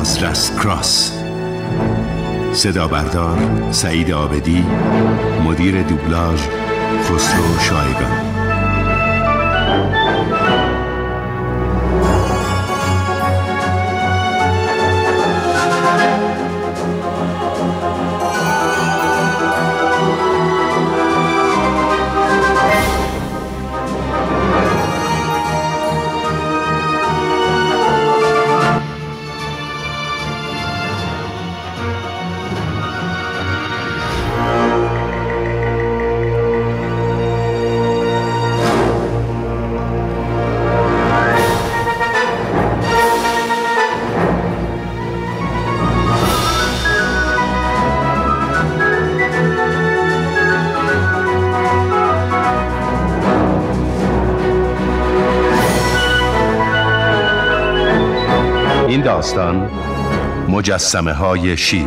بازرس کراس. صدا بردار سعید عابدی، مدیر دوبلاژ خسرو شایگان. این داستان مجسمه های شیر.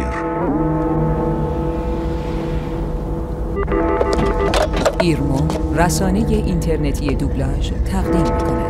ایرمو رسانه اینترنتی دوبلاژ تقدیم می‌کند.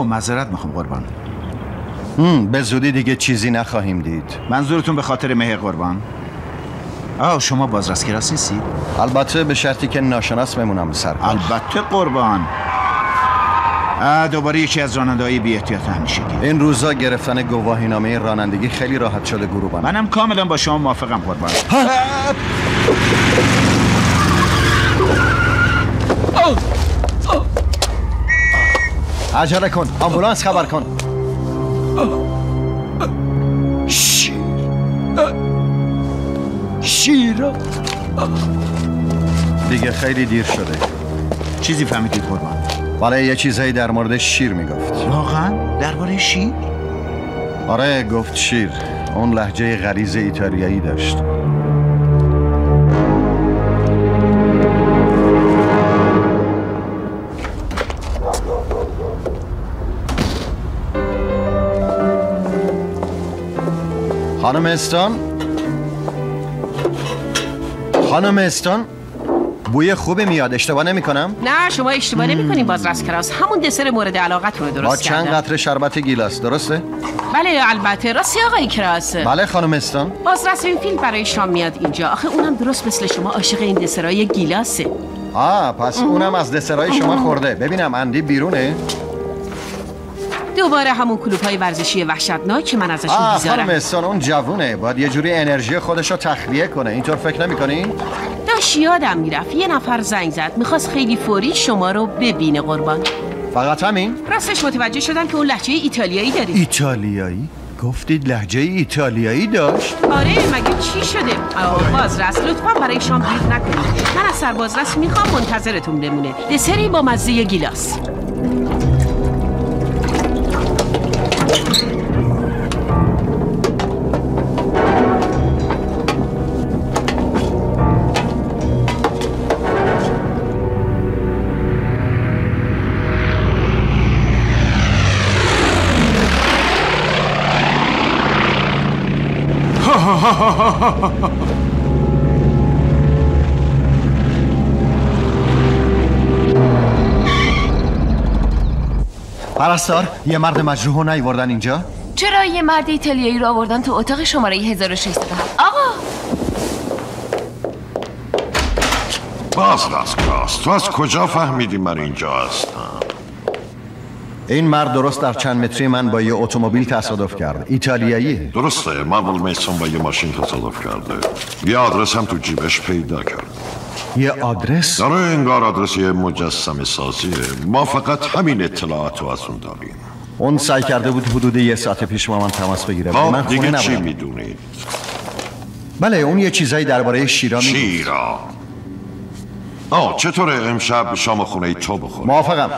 معذرت میخوام قربان. به زودی دیگه چیزی نخواهیم دید. منظورتون به خاطر مهر قربان؟ شما بازرس کراس نیستید؟ البته به شرطی که ناشناس بمونم سرکار. البته قربان. دوباره یکی از راننده‌های بی احتیاط همیشگی. این روزا گرفتن گواهینامه رانندگی خیلی راحت شده گروبان. منم کاملا با شما موافقم قربان. عجله کن، آمبولانس خبر کن. شیر دیگه خیلی دیر شده. چیزی فهمیدید قربان؟ بله یه چیزایی در مورد شیر میگفت. واقعا؟ درباره شیر؟ آره گفت شیر. اون لهجه غریزه ایتالیایی داشت. خانم استون بوی خوبی میاد. اشتباه نمی کنم؟ نه شما اشتباه نمی کنیم بازرس کراس. همون دسر مورد علاقتون رو درست کردم. با چند قطره شربت گیلاس درسته؟ بله البته راستی آقای کراس. بله خانم استون. بازرس این فیلم برای شام میاد اینجا. آخه اونم درست مثل شما عاشق این دسرای گیلاسه. پس اونم از دسرای شما خورده. ببینم اندی بیرونه. دوباره همون کلوپای ورزشی وحشتناک که من ازشون بیزارم. خانم استون اون جوونه باید یه جوری انرژی خودشو تخلیه کنه. اینطور فکر نمی‌کنی؟ داشت یادم میرفت یه نفر زنگ زد میخواست خیلی فوری شما رو ببینه قربان. فقط همین؟ راستش متوجه شدم که اون لهجه ایتالیایی داری. ایتالیایی؟ گفتید لهجه ایتالیایی داشت؟ آره مگه چی شده؟ بازرس لطفا برای شام دیر نکنید. من از سربازرس میخوام منتظرتون بمونه. دسری با مزه گیلاس. پرستار یه مرد مجروح نیوردن اینجا؟ چرا یه مرد ایتالیایی رو آوردن تو اتاق شماره 1607؟ آقا بازرس کراس، تو از کجا فهمیدی من اینجا هستم؟ این مرد درست در چند متری من با یه اتومبیل تصادف کرد. ایتالیایی. درسته، مارول میسون با یه ماشین تصادف کرده. یه آدرس هم تو جیبش پیدا کرد. یه آدرس؟ داره انگار آدرس یه مجسمه سازیه. ما فقط همین اطلاعات رو از اون داریم. اون سعی کرده بود حدود 1 ساعت پیش با من تماس بگیره. من دیگه خونه چی نبودم. میدونید؟ بله اون یه چیزایی درباره شیرا میگه. شیرا. چطوره امشب شام خونه تو بخور؟ موافقم.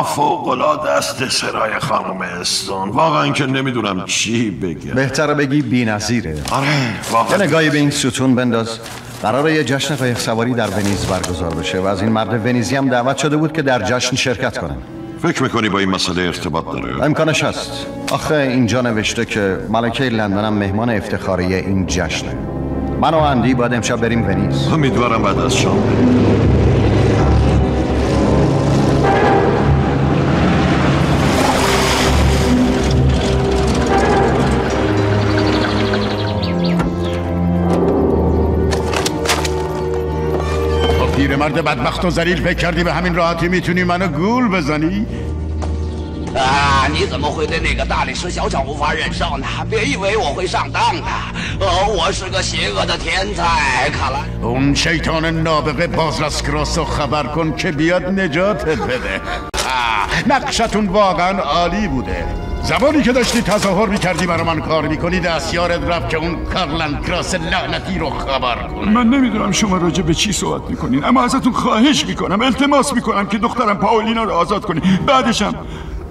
فوق‌العاده است دسرای خانم استون. واقعا که نمیدونم چی بگم. بهتره بگی بی‌نظیره. آره یه واقعا. نگاهی به این ستون بنداز. قراره یه جشن قایق سواری در ونیز برگزار بشه و از این مرد ونیزی هم دعوت شده بود که در جشن شرکت کنه. فکر میکنی با این مسئله ارتباط داره؟ امکانش هست. آخه اینجا نوشته که ملکه لندن هم مهمان افتخاری این جشنه. من و اندی باید امشب بریم ونیز. امیدوارم بعد از شام بریم. پیرمرد بدبخت و ذلیل، فکر کردی به همین راحتی میتونی منو گول بزنی؟ 你怎么会对那个大理石小丑无法忍受呢？别以为我会上当的，我是个邪恶的天才。看来 اون شیطان نابغه بازرس کراسو خبر کن که بیاد نجاتت بده. نقشتون واقعا عالی بوده. زمانی که داشتی تظاهر میکردی برای من کار میکنی، دستیارت رفت که اون کارلند کراس لعنتی رو خبر کنه. من نمیدونم شما راجع به چی صحبت میکنین، اما ازتون خواهش میکنم، التماس میکنم که دخترم پاولینا رو آزاد کنین. بعدشم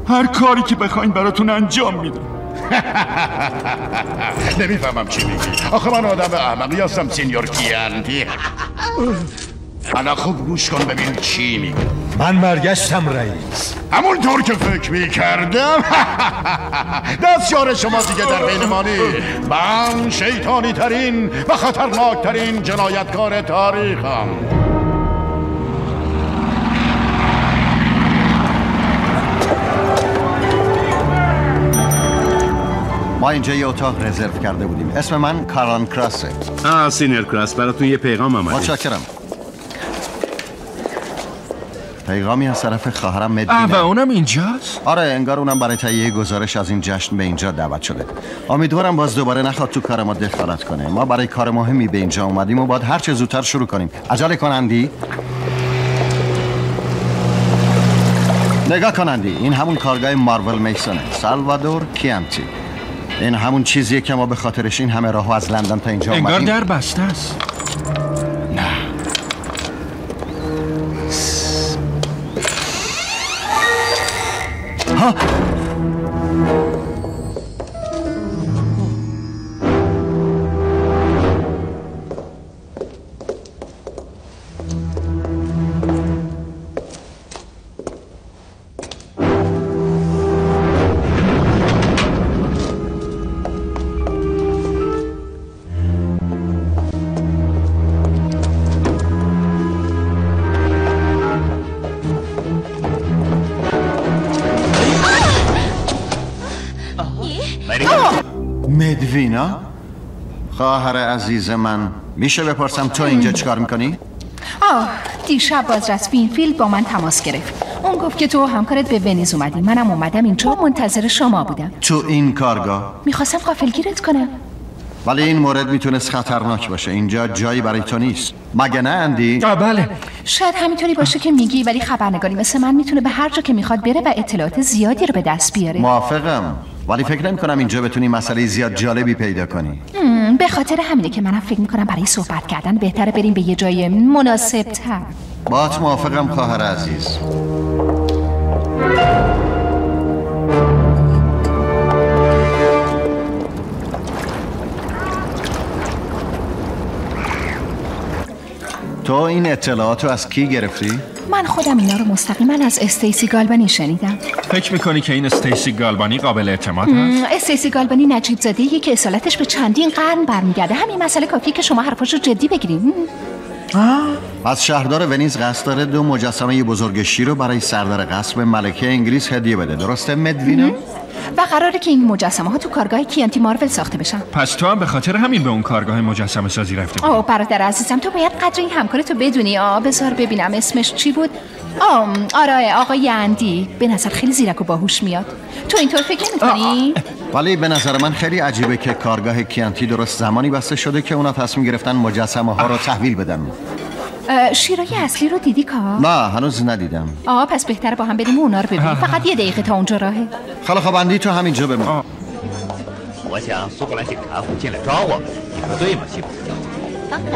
هر کاری که بخواین براتون انجام میدم. نمیفهمم چی میگی. آخه من آدم احمقی هستم سینیور کیانتی. حالا خوب گوش کن ببین چی میگه. من برگشتم رئیس. همونطور که فکر میکردم. دستیار شما دیگه در بین ما نیست. من شیطانی ترین و خطرناک ترین جنایتکار تاریخم. ما اینجا یه اتاق رزرو کرده بودیم. اسم من کارلان کراسه. سینیر کراس، براتون یه پیغام آمده. متشکرم. پیغامی از طرف خواهرم مدینه. و اونم اینجاست؟ آره، انگار اونم برای تهیه گزارش از این جشن به اینجا دعوت شده. امیدوارم باز دوباره نخواد تو کار ما دخالت کنه. ما برای کار مهمی به اینجا اومدیم و باید هر چه زودتر شروع کنیم. عجله کنندی. نگاه کنندی، این همون کارگاه مارول میسونه. سالوادور کیانتی. این همون چیزیه که ما به خاطرش این همه راهو از لندن تا اینجا اومدیم. انگار در بسته است. نه. ها. مدوینا؟ خواهر عزیز من، میشه بپرسم تو اینجا چیکار میکنی؟ دیشب بازرس وینفیلد با من تماس گرفت. اون گفت که تو و همکارت به ونیز اومدی. منم اومدم اینجا منتظر شما بودم. تو این کارگاه؟ میخواستم غافلگیرت کنم. ولی این مورد میتونست خطرناک باشه. اینجا جایی برای تو نیست. مگه نه اندی؟ بله. شاید همینطوری باشه که میگی، ولی خبرنگاری مثل من میتونه به هر جا که میخواد بره و اطلاعات زیادی رو به دست بیاره. موافقم، ولی فکر نمی‌کنم اینجا بتونی مسئله زیاد جالبی پیدا کنی. به خاطر همینه که منم فکر میکنم برای صحبت کردن بهتره بریم به یه جای مناسب تر. باهات موافقم خواهر عزیز. تو این اطلاعات رو از کی گرفتی؟ من خودم اینا رو مستقیما از استیسی گالبانی شنیدم. فکر میکنی که این استیسی گالبانی قابل اعتماد هست؟ استیسی گالبانی نجیب زاده‌ایه که اصالتش به چندین قرن برمیگرده. همین مسئله کافیه که شما حرفاشو جدی بگیرید. از شهردار ونیز قصد داره 2 مجسمه بزرگ شیر رو برای سردار قصر ملکه انگلیس هدیه بده. درسته مدوینا؟ و قراره که این مجسمه ها تو کارگاه کیانتی مارول ساخته بشن. پس تو هم به خاطر همین به اون کارگاه مجسمه سازی رفته بود. برادر عزیزم تو باید قدر این همکارتو بدونی. بذار ببینم اسمش چی بود. آره آقای اندی. به نظر خیلی زیرک و باهوش میاد. تو اینطور فکر نمی‌کنی؟ ولی به نظر من خیلی عجیبه که کارگاه کیانتی درست زمانی بسته شده که اونا تصمیم گرفتن مجسمه ها رو تحویل بدن. شیرای اصلی رو دیدی که؟ نه هنوز ندیدم. پس بهتره با هم بریم اونا رو ببینیم. فقط 1 دقیقه تا اونجا راهه. خیلی خوب اندی تو همینجا بمون. 我想苏格兰警察会进来抓我，你说对吗，西普？当然。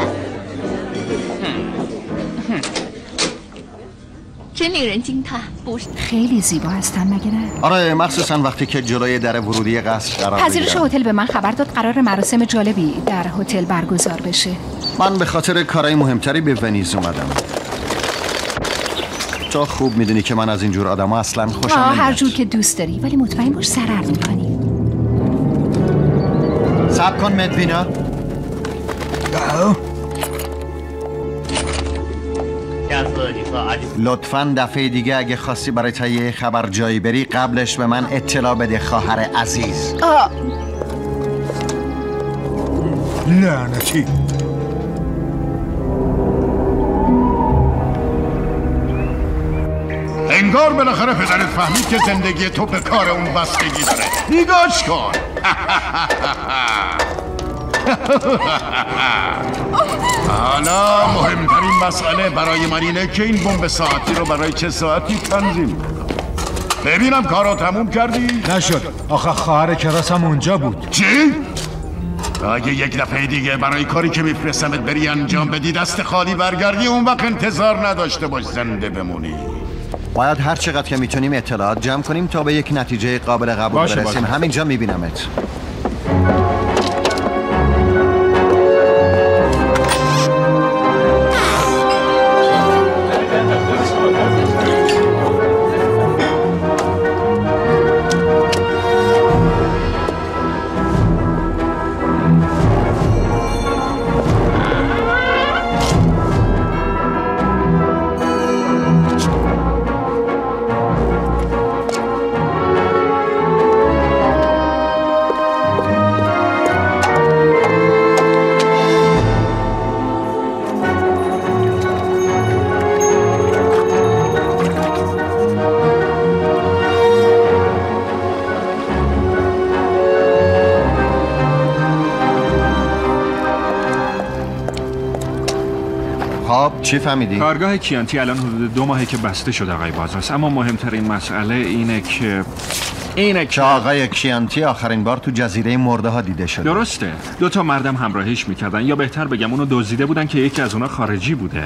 真令人惊叹，不是خیلی زیبا هستن مگه نه؟ آره مخصوصا وقتی که جلوی در ورودی قصر قرار بگیرن. پذیرش هتل به من خبر داد قرار مراسم جالبی در هتل برگزار بشه. من به خاطر کارهای مهمتری به ونیز اومدم. تو خوب میدونی که من از اینجور آدما اصلا خوشم نمیاد. هر جور که دوست داری ولی مطمئن باش ضرر میکنی. صبر کن مدوینا. لطفاً دفعه دیگه اگه خواستی برای تهیه خبر جایی بری قبلش به من اطلاع بده خواهر عزیز. لعنتی. انگار بالاخره پدرت فهمید که زندگی تو به کار اون بستگی داره. نگاش کن. حالا مهمترین مسئله برای من اینه که این بمب ساعتی رو برای چه ساعتی تنظیم کنم. ببینم کارو تموم کردی؟ نشد. آخه خواهر کراسم اونجا بود. چی؟ اگه یک دفعه دیگه برای کاری که میفرستمت بری انجام بدی دست خالی برگردی اون وقت انتظار نداشته باش زنده بمونی. باید هر چقدر که میتونیم اطلاعات جمع کنیم تا به یک نتیجه قابل قبول برسیم. همینجا میبینمت. چی فهمیدی؟ کارگاه کیانتی الان حدود 2 ماهه که بسته شده آقای بازرس، اما مهمترین مسئله اینه که آقای کیانتی آخرین بار تو جزیره مرده ها دیده شده. درسته. 2 تا مردم همراهیش میکردن، یا بهتر بگم اونو دزدیده بودن که یکی از اونا خارجی بوده.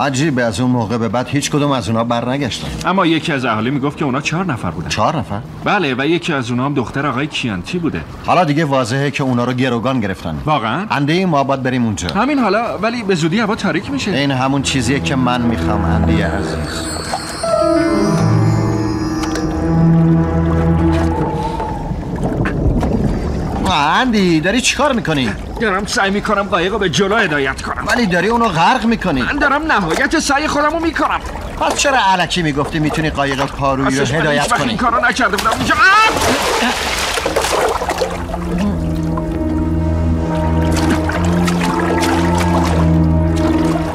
عجیبه از اون موقع به بعد هیچ کدوم از اونا برنگشتن. اما یکی از اهالی میگفت که اونا 4 نفر بودن. 4 نفر؟ بله، و یکی از اونا هم دختر آقای کیانتی بوده. حالا دیگه واضحه که اونا رو گروگان گرفتن. واقعا؟ اندی ما باید بریم اونجا. همین حالا، ولی به زودی هوا تاریک میشه. این همون چیزیه که من میخوام اندی عزیز. اندی داری چیکار میکنی؟ دارم سعی میکنم قایق رو به جلو هدایت کنم. ولی داری اونو غرق میکنی. من دارم نهایت سعی خودمو میکنم. پس چرا الکی میگفتی میتونی قایق پارویی رو هدایت کنی؟ این کارو نکرده بودم اونجا.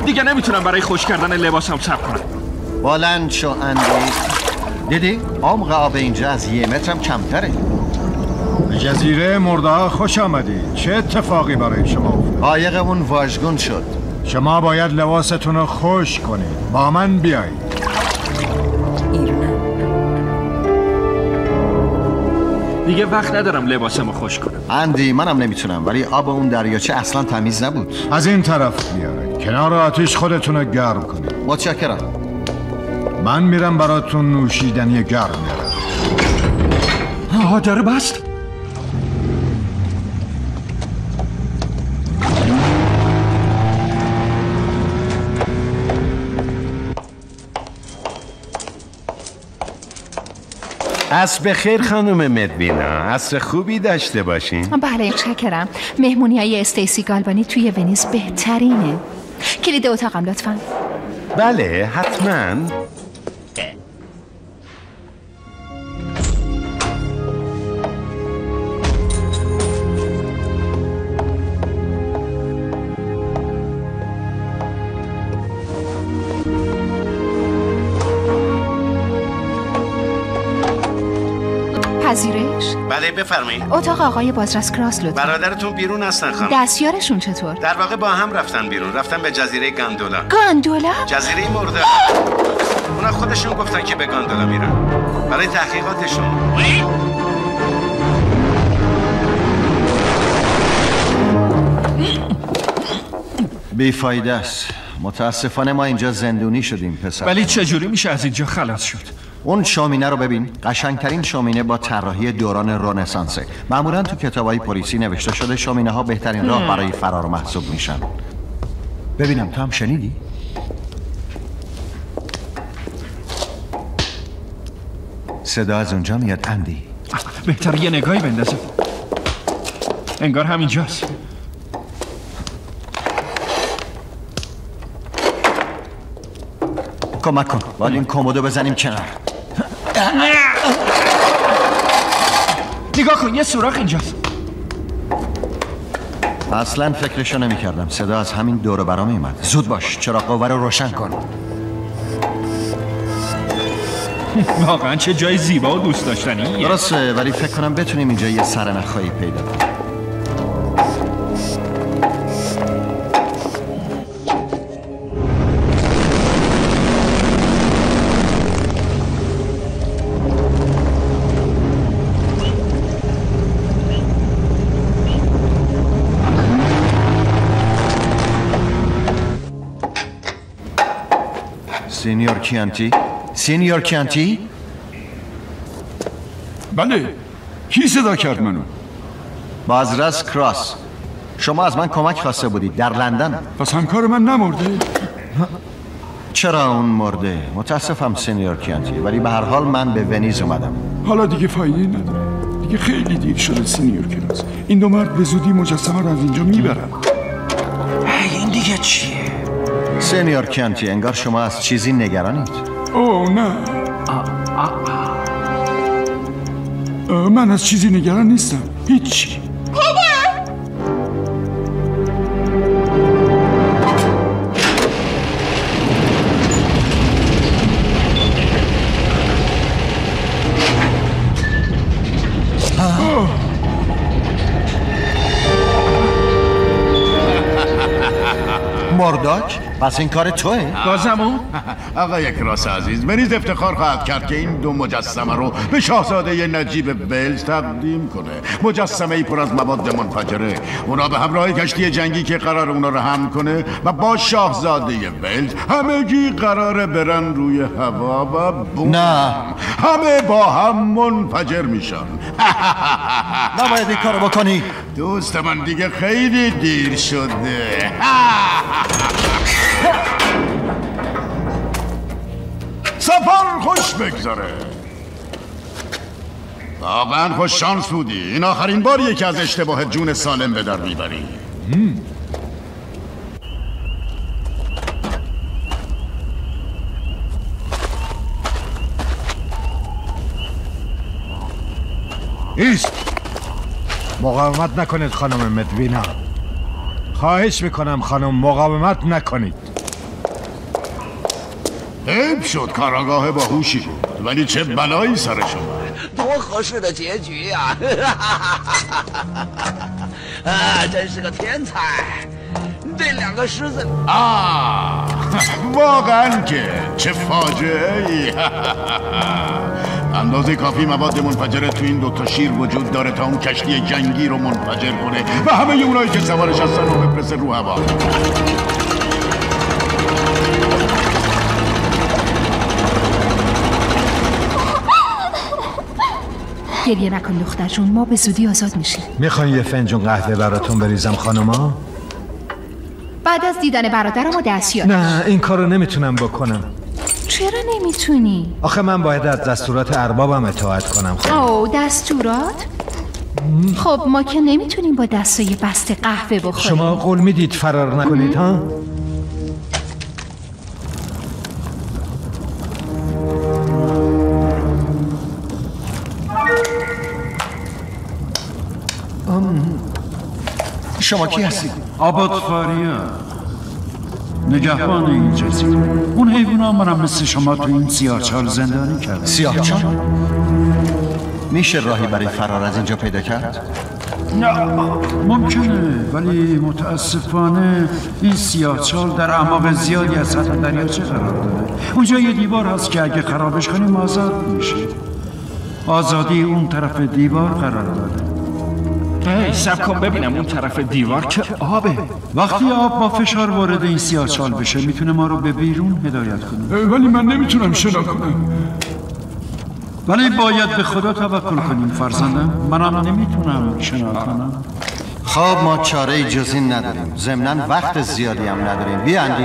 دیگه نمیتونم برای خوش کردن لباسم صبر کنم. بلند شو اندی. دیدی؟ عمق آب اینجا از 1 مترم کمتره. جزیره مرده خوش آمدی. چه اتفاقی برای شما افتاد؟ قایقمون واژگون شد. شما باید لباستون رو خوش کنید. با من بیایید. دیگه وقت ندارم لباسمو خوش کنم. اندی منم نمیتونم، ولی آب اون دریاچه اصلا تمیز نبود. از این طرف بیارید. کنار آتیش خودتون رو گرم کنید. متشکرم. من میرم براتون نوشیدنی گرم میارم. داره بست. عصر بخیر خانم مدوینا. عصر خوبی داشته باشین. بله چکرم. مهمونی های استیسی گالبانی توی ونیز بهترینه. کلید اتاقم لطفاً. بله حتما. پذیرش؟ بله بفرمایید. اتاق آقای بازرس کراس لطفا. برادرتون بیرون هستن خانم. دستیارشون چطور؟ در واقع با هم رفتن بیرون، رفتن به جزیره گاندولا. گاندولا؟ جزیره مرده. اونا خودشون گفتن که به گاندولا میرن برای تحقیقاتشون. بیفایده است. متاسفانه ما اینجا زندونی شدیم پسر. ولی چجوری میشه از اینجا خلاص شد؟ اون شومینه رو ببین. قشنگترین شومینه با طراحی دوران رنسانسه. معمولا تو کتابای پلیسی نوشته شده شومینه ها بهترین راه برای فرار محسوب میشن. ببینم تو هم شنیدی؟ صدا از اونجا میاد اندی. بهتر یه نگاهی بندازم. انگار همینجاست. کمک کن. باید این کمدو بزنیم کنار. نگاه کن یه سوراخ اینجاست. اصلا فکرشو نمی کردم. صدا از همین دور برام میومد. زود باش چراغ قوه رو روشن کن. واقعا چه جای زیبا و دوست داشتنیه. درسته ولی فکر کنم بتونیم اینجا یه سرنخایی پیدا کنیم. سینیور کیانتی؟ سینیور کیانتی؟ بله کی صدا کرد منو؟ بازرس کراس. شما از من کمک خواسته بودید در لندن. پس همکار من نمرده؟ چرا اون مرده؟ متاسفم سینیور کیانتی ولی به هر حال من به ونیز اومدم. حالا دیگه فایده نداره. دیگه خیلی دیر شده سینیور کراس. این دو مرد به زودی مجسمه رو از اینجا میبرن. این دیگه چیه؟ سینیور کیانتی انگار شما از چیزی نگرانید. اوه نه. من از چیزی نگران نیستم. هیچی. مرداک؟ پس این کار توه؟ بازمون؟ آقای کراس عزیز ونیز افتخار خواهد کرد که این دو مجسمه رو به شاهزاده نجیب ولز تقدیم کنه. مجسمه ای پر از مواد منفجره. اونا به همراه کشتی جنگی که قرار اونا رو حمل کنه و با شاهزاده ولز همگی قراره برن روی هوا و بوم. نه همه با هم منفجر میشن. نباید این کارو بکنی. دوست من دیگه خیلی دیر شده. سفر خوش بگذاره. واقعا خوش شانس بودی. این آخرین باریه که از اشتباه جون سالم به در میبری. ایست. مقاومت نکنید خانم مدوینا. خواهش میکنم خانم مقاومت نکنید. حیف شد کاراگاه باهوشی بود ولی چه بلایی سرش اومد. 多合适的结局呀！真是个天才。这两个狮子واقعا که چه فاجعه ای. اندازه کافی مواد منفجره تو این دوتا شیر وجود داره تا اون کشتی جنگی رو منفجر کنه و همه اونایی که سوارش هستن رو بفرسته رو هوا. گریه نکن دختر جون. ما به زودی آزاد میشیم. میخواین یه فنجون قهوه براتون بریزم خانوما؟ بعد از دیدن برادرم و دستیار. نه این کارو نمیتونم بکنم. چرا نمیتونی؟ آخه من باید از دستورات اربابم اطاعت کنم. اوه دستورات؟ خب ما که نمیتونیم با دستای بسته قهوه بخوریم. شما قول میدید فرار نکنید ها؟ شما کی هستید؟ آباد فاریا، نگهبان این جزیره. اون حیوونا منم مثل شما تو این سیاهچال زندانی کردم. سیاهچال؟ میشه راهی برای فرار از اینجا پیدا کرد؟ نه ممکنه، ولی متاسفانه این سیاهچال در اعماق زیادی از سطح دریاچه قرار داره. اونجا یه دیوار هست که اگه خرابش کنیم آزاد میشه. آزادی اون طرف دیوار قرار داره. سب کن ببینم اون طرف دیوار که آبه. وقتی آب با فشار وارد این سیاهچال بشه میتونه ما رو به بیرون هدایت کنه. ولی من نمیتونم شنا کنم. ولی باید به خدا توکل کنیم فرزندم. منم نمیتونم شنا کنم. خب ما چاره جز این نداریم. ضمناً وقت زیادی هم نداریم. بیا اندی.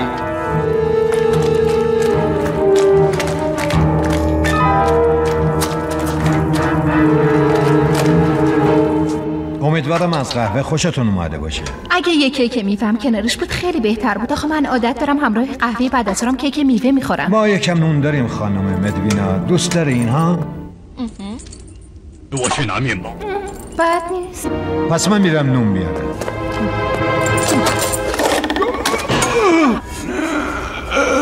امیدوارم از قهوه خوشتون اومده باشه. اگه یه کیک میوه‌ام کنارش بود خیلی بهتر بود. آخه من عادت دارم همراه قهوه بعد از ظهرم کیک میوه میخورم. ما یکم نون داریم خانم مدوینا. دوست دارین ها؟ 我去拿面包。 بد نیست. پس من میرم نون بیارم.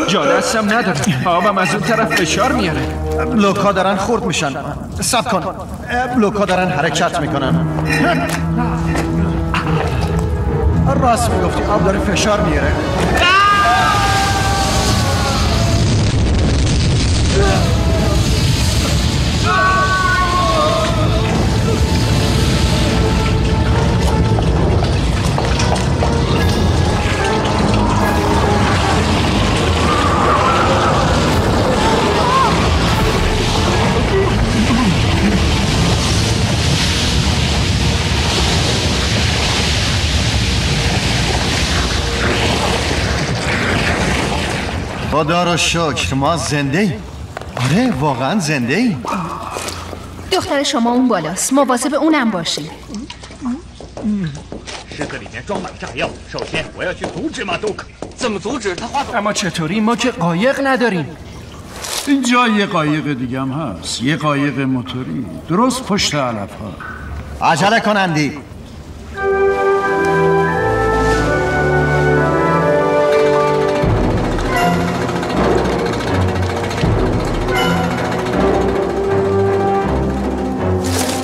جا دستم نداره. آبم از اون طرف فشار میاره. بلوک‌ها دارن خورد میشن. صبر کن. بلوک‌ها دارن حرکت میکنن. راست میگفتی، آب داره فشار میاره. خدا رو شکر ما زنده ایم. آره واقعا زنده ایم. دختر شما اون بالاست. مواظب اونم باشی. 池子里面装满炸药，首先我要去阻止马杜克。怎么阻止他滑走？ اما چطوری؟ ما که قایق نداریم. اینجا یه قایق دیگه هم هست. یه قایق موتوری درست پشت علف ها. عجله کن اندی.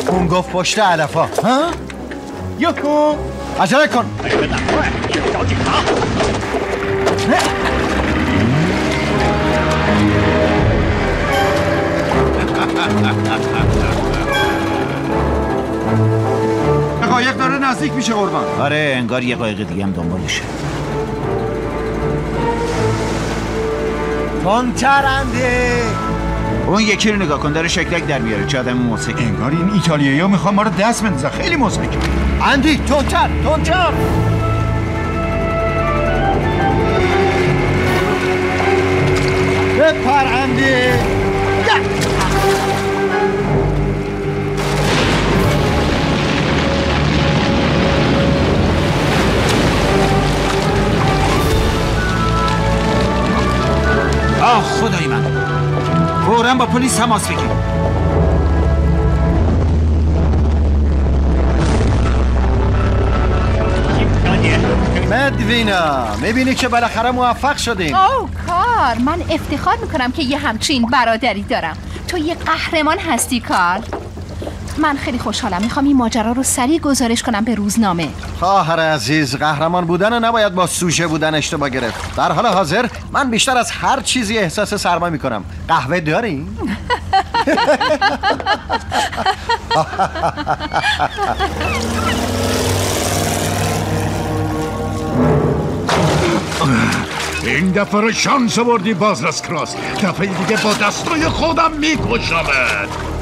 اون گفت پشت علف ها. ها؟ یوهو عجله کن. 每个人赶快去找警察。 قایق داره نزدیک میشه قربان. آره انگار یه قایق دیگه هم دنبالشه. تندتر اندی. اون یکی رو نگاه کن، داره شکلک در میاره. چه آدم موسیقی. انگار این ایتالیایی‌ها میخوان ما رو دست بندازن. خیلی مزهکه. اندی تندتر تندتر. بپر اندی. آه خدای من، فوراً با پلیس تماس بگیر. مدوینا میبینی که بالاخره موفق شدیم. اوه کار، من افتخار میکنم که یه همچین برادری دارم. تو یه قهرمان هستی کار. من خیلی خوشحالم. میخوام این ماجرا رو سریع گزارش کنم به روزنامه. خواهر عزیز، قهرمان بودن نباید با سوژه بودن اشتباه گرفت. در حال حاضر من بیشتر از هر چیزی احساس سرما میکنم. قهوه داری؟ این دفعه رو شانس آوردی بازرس کراس. دفعه دیگه با دستای خودم میکشمت.